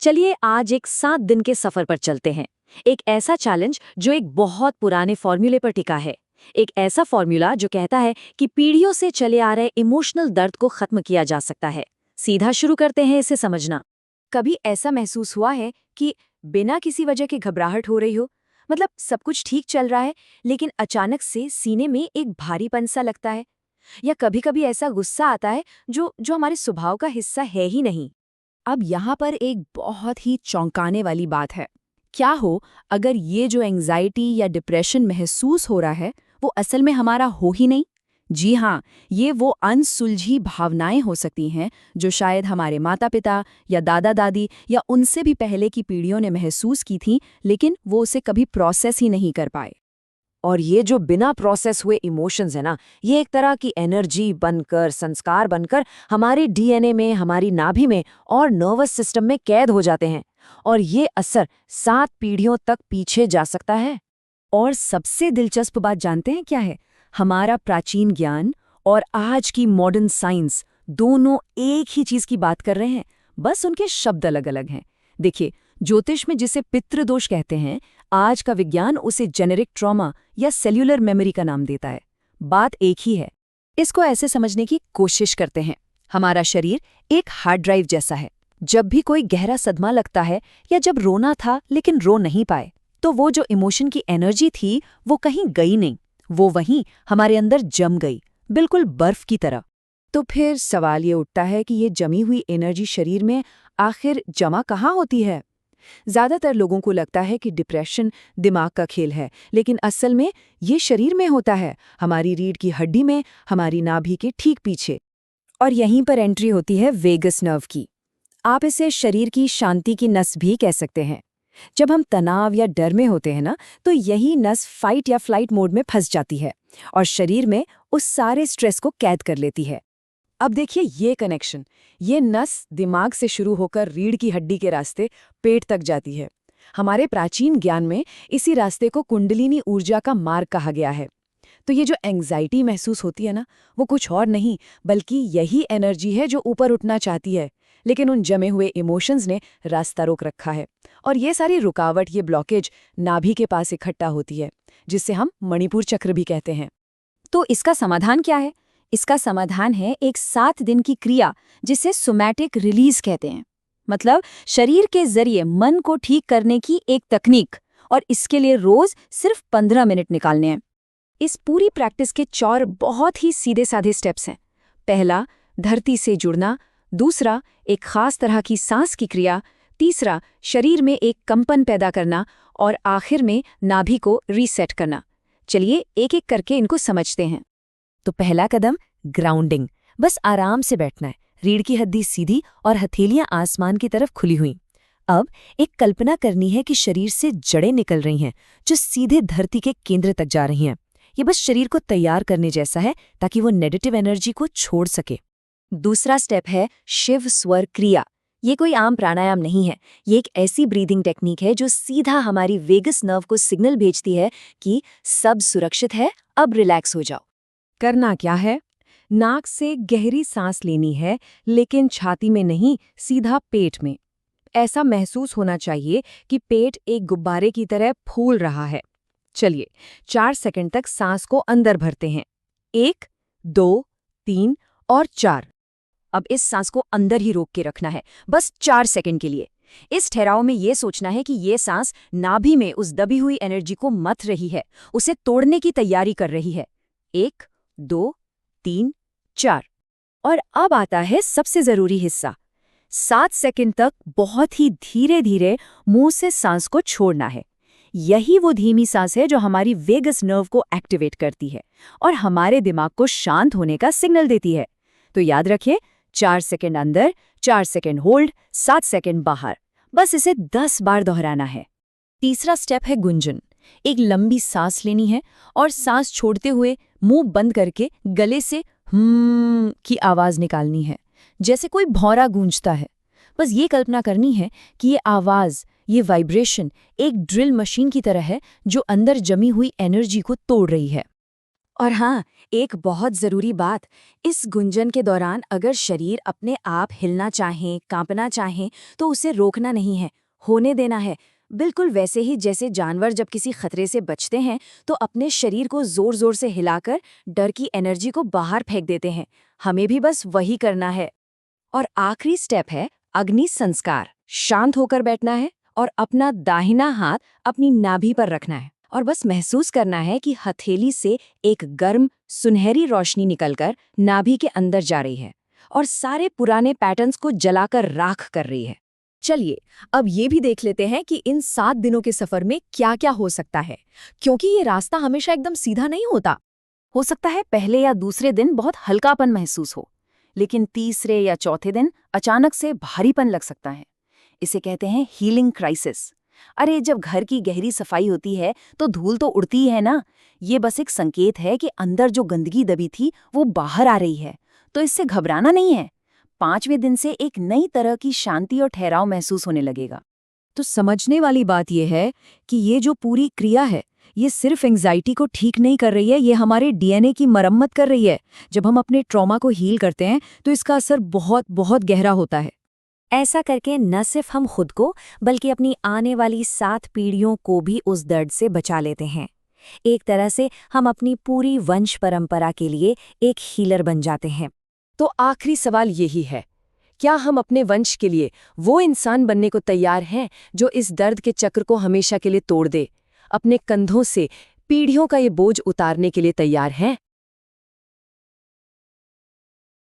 चलिए आज एक 7 दिन के सफर पर चलते हैं। एक ऐसा चैलेंज जो एक बहुत पुराने फॉर्मूले पर टिका है। एक ऐसा फॉर्मूला जो कहता है कि पीढ़ियों से चले आ रहे इमोशनल दर्द को खत्म किया जा सकता है। सीधा शुरू करते हैं इसे समझना। कभी ऐसा महसूस हुआ है कि बिना किसी वजह के घबराहट हो रही हो? मतलब सब कुछ ठीक चल रहा है, लेकिन अचानक से सीने में एक भारीपन सा लगता है। या कभी-कभी ऐसा गुस्सा आता है जो हमारे स्वभाव का हिस्सा है ही नहीं। अब यहाँ पर एक बहुत ही चौंकाने वाली बात है। क्या हो अगर ये जो एंजाइटी या डिप्रेशन महसूस हो रहा है, वो असल में हमारा हो ही नहीं? जी हाँ, ये वो अनसुलझी भावनाएं हो सकती हैं जो शायद हमारे माता-पिता या दादा-दादी या उनसे भी पहले की पीढ़ियों ने महसूस की थीं, लेकिन वो उसे कभी प्रोसेस ही नहीं कर पाए। और ये जो बिना प्रोसेस हुए इमोशंस है ना, ये एक तरह की एनर्जी बनकर, संस्कार बनकर हमारे डीएनए में, हमारी नाभि में और नर्वस सिस्टम में कैद हो जाते हैं। और ये असर 7 पीढ़ियों तक पीछे जा सकता है। और सबसे दिलचस्प बात जानते हैं क्या है? हमारा प्राचीन ज्ञान और आज की मॉडर्न साइंस दोनों एक ही चीज की बात कर रहे हैं, बस उनके शब्द अलग-अलग हैं। देखिए, ज्योतिष में जिसे पितृदोष कहते हैं, आज का विज्ञान उसे जेनेरिक ट्रॉमा या सेल्यूलर मेमोरी का नाम देता है। बात एक ही है। इसको ऐसे समझने की कोशिश करते हैं। हमारा शरीर एक हार्ड ड्राइव जैसा है। जब भी कोई गहरा सदमा लगता है या जब रोना था लेकिन रो नहीं पाए, तो वो जो इमोशन की एनर्जी थी वो कहीं गई नहीं, वो वहीं हमारे अंदर जम गई, बिल्कुल बर्फ की तरह। तो फिर सवाल ये उठता है कि ये जमी हुई एनर्जी शरीर में आखिर जमा कहाँ होती है? ज्यादातर लोगों को लगता है कि डिप्रेशन दिमाग का खेल है, लेकिन असल में ये शरीर में होता है, हमारी रीढ़ की हड्डी में, हमारी नाभि के ठीक पीछे। और यहीं पर एंट्री होती है वेगस नर्व की। आप इसे शरीर की शांति की नस भी कह सकते हैं। जब हम तनाव या डर में होते हैं ना, तो यही नस फाइट या फ्लाइट मोड में फंस जाती है और शरीर में उस सारे स्ट्रेस को कैद कर लेती है। अब देखिए ये कनेक्शन, ये नस दिमाग से शुरू होकर रीढ़ की हड्डी के रास्ते पेट तक जाती है। हमारे प्राचीन ज्ञान में इसी रास्ते को कुंडलिनी ऊर्जा का मार्ग कहा गया है। तो ये जो एंग्जाइटी महसूस होती है ना, वो कुछ और नहीं बल्कि यही एनर्जी है जो ऊपर उठना चाहती है, लेकिन उन जमे हुए इमोशंस ने रास्ता रोक रखा है। और ये सारी रुकावट, ये ब्लॉकेज नाभि के पास इकट्ठा होती है, जिससे हम मणिपुर चक्र भी कहते हैं। तो इसका समाधान क्या है? इसका समाधान है एक 7 दिन की क्रिया जिसे सोमैटिक रिलीज कहते हैं। मतलब शरीर के जरिए मन को ठीक करने की एक तकनीक, और इसके लिए रोज सिर्फ 15 मिनट निकालने हैं। इस पूरी प्रैक्टिस के 4 बहुत ही सीधे साधे स्टेप्स हैं। पहला, धरती से जुड़ना। दूसरा, एक खास तरह की सांस की क्रिया। तीसरा, शरीर में एक कंपन पैदा करना। और आखिर में नाभि को रीसेट करना। चलिए एक एक करके इनको समझते हैं। तो पहला कदम, ग्राउंडिंग। बस आराम से बैठना है, रीढ़ की हड्डी सीधी और हथेलियां आसमान की तरफ खुली हुई। अब एक कल्पना करनी है कि शरीर से जड़ें निकल रही हैं जो सीधे धरती के केंद्र तक जा रही हैं। ये बस शरीर को तैयार करने जैसा है ताकि वो नेगेटिव एनर्जी को छोड़ सके। दूसरा स्टेप है शिव स्वर क्रिया। ये कोई आम प्राणायाम नहीं है, ये एक ऐसी ब्रीदिंग टेक्निक है जो सीधा हमारी वेगस नर्व को सिग्नल भेजती है कि सब सुरक्षित है, अब रिलैक्स हो जाओ। करना क्या है? नाक से गहरी सांस लेनी है, लेकिन छाती में नहीं, सीधा पेट में। ऐसा महसूस होना चाहिए कि पेट एक गुब्बारे की तरह फूल रहा है। चलिए 4 सेकंड तक सांस को अंदर भरते हैं। 1, 2, 3 और 4। अब इस सांस को अंदर ही रोक के रखना है, बस 4 सेकंड के लिए। इस ठहराव में ये सोचना है कि ये सांस नाभि में उस दबी हुई एनर्जी को मथ रही है, उसे तोड़ने की तैयारी कर रही है। 1, 2, 3, 4। और अब आता है सबसे जरूरी हिस्सा। 7 सेकंड तक बहुत ही धीरे धीरे मुंह से सांस को छोड़ना है। यही वो धीमी सांस है जो हमारी वेगस नर्व को एक्टिवेट करती है और हमारे दिमाग को शांत होने का सिग्नल देती है। तो याद रखिए, 4 सेकंड अंदर, 4 सेकंड होल्ड, 7 सेकंड बाहर। बस इसे 10 बार दोहराना है। तीसरा स्टेप है गुंजन। एक लंबी सांस लेनी है और सांस छोड़ते हुए मुंह बंद करके गले से हम्म की आवाज निकालनी है, जैसे कोई भौंरा गूंजता है। बस ये कल्पना करनी है कि ये आवाज, ये वाइब्रेशन एक ड्रिल मशीन की तरह है जो अंदर जमी हुई एनर्जी को तोड़ रही है। और हाँ, एक बहुत ज़रूरी बात, इस गुंजन के दौरान अगर शरीर अपने आप हिलना चाहे, कांपना चाहे, तो उसे रोकना नहीं है, होने देना है। बिल्कुल वैसे ही जैसे जानवर जब किसी खतरे से बचते हैं तो अपने शरीर को जोर-जोर से हिलाकर डर की एनर्जी को बाहर फेंक देते हैं। हमें भी बस वही करना है। और आखिरी स्टेप है अग्नि संस्कार। शांत होकर बैठना है और अपना दाहिना हाथ अपनी नाभि पर रखना है और बस महसूस करना है कि हथेली से एक गर्म सुनहरी रोशनी निकलकर नाभि के अंदर जा रही है और सारे पुराने पैटर्न्स को जलाकर राख कर रही है। चलिए, अब ये भी देख लेते हैं कि इन 7 दिनों के सफर में क्या-क्या हो सकता है, क्योंकि ये रास्ता हमेशा एकदम सीधा नहीं होता। हो सकता है पहले या दूसरे दिन बहुत हल्कापन महसूस हो, लेकिन तीसरे या चौथे दिन अचानक से भारीपन लग सकता है। इसे कहते हैं हीलिंग क्राइसिस। अरे जब घर की गहरी सफाई होती है तो धूल तो उड़ती ही है ना। ये बस एक संकेत है कि अंदर जो गंदगी दबी थी वो बाहर आ रही है, तो इससे घबराना नहीं है। 5वें दिन से एक नई तरह की शांति और ठहराव महसूस होने लगेगा। तो समझने वाली बात यह है कि ये जो पूरी क्रिया है, ये सिर्फ एंग्जाइटी को ठीक नहीं कर रही है, ये हमारे डीएनए की मरम्मत कर रही है। जब हम अपने ट्रॉमा को हील करते हैं तो इसका असर बहुत बहुत गहरा होता है। ऐसा करके न सिर्फ हम खुद को बल्कि अपनी आने वाली 7 पीढ़ियों को भी उस दर्द से बचा लेते हैं। एक तरह से हम अपनी पूरी वंश परंपरा के लिए एक हीलर बन जाते हैं। तो आखिरी सवाल यही है, क्या हम अपने वंश के लिए वो इंसान बनने को तैयार हैं जो इस दर्द के चक्र को हमेशा के लिए तोड़ दे, अपने कंधों से पीढ़ियों का ये बोझ उतारने के लिए तैयार हैं?